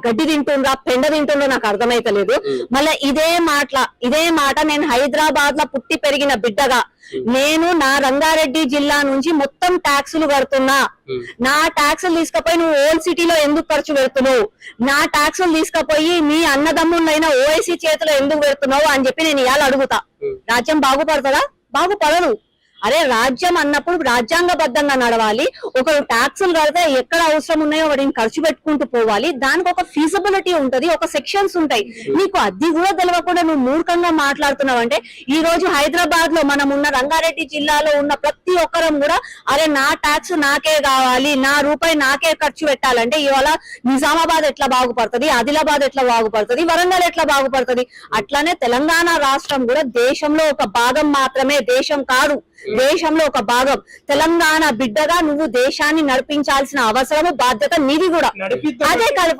గడ్డి తింటుండ్రా పెండ తింటుండ్రో నాకు అర్థమైతలేదు. మళ్ళీ ఇదే మాట నేను హైదరాబాద్ లో పుట్టి పెరిగిన బిడ్డగా నేను నా రంగారెడ్డి జిల్లా నుంచి మొత్తం ట్యాక్సులు కడుతున్నా. నా ట్యాక్సులు తీసుకుపోయి నువ్వు ఓల్డ్ సిటీలో ఎందుకు ఖర్చు పెడుతున్నావు, నా ట్యాక్సులు తీసుకుపోయి మీ అన్నదమ్ములైనా ఓఐసీ చేతిలో ఎందుకు పెడుతున్నావు అని చెప్పి నేను ఇవాళ అడుగుతా. రాజ్యం బాగుపడుతుందా? బాగుపడదు. అరే రాజ్యం అన్నప్పుడు రాజ్యాంగబద్ధంగా నడవాలి. ఒకరు ట్యాక్సులు కడితే ఎక్కడ అవసరం ఉన్నాయో వాటిని ఖర్చు పెట్టుకుంటూ పోవాలి. దానికి ఒక ఫీజిబిలిటీ ఉంటది, ఒక సెక్షన్స్ ఉంటాయి. నీకు అది కూడా తెలియకుండా నువ్వు మూర్ఖంగా మాట్లాడుతున్నావు అంటే ఈ రోజు హైదరాబాద్ లో మనం ఉన్న రంగారెడ్డి జిల్లాలో ఉన్న ప్రతి ఒక్కరం కూడా అరే నా ట్యాక్స్ నాకే కావాలి, నా రూపాయి నాకే ఖర్చు పెట్టాలంటే ఇవాళ నిజామాబాద్ ఎట్లా బాగుపడుతుంది, ఆదిలాబాద్ ఎట్లా బాగుపడుతుంది, వరంగల్ ఎట్లా బాగుపడుతుంది. అట్లానే తెలంగాణ రాష్ట్రం కూడా దేశంలో ఒక భాగం మాత్రమే, దేశం కాదు, దేశంలో ఒక భాగం. తెలంగాణ బిడ్డగా నువ్వు దేశాన్ని నడిపించాల్సిన అవసరము బాధ్యత నీది కూడా. అదే తీసుకెళ్ళి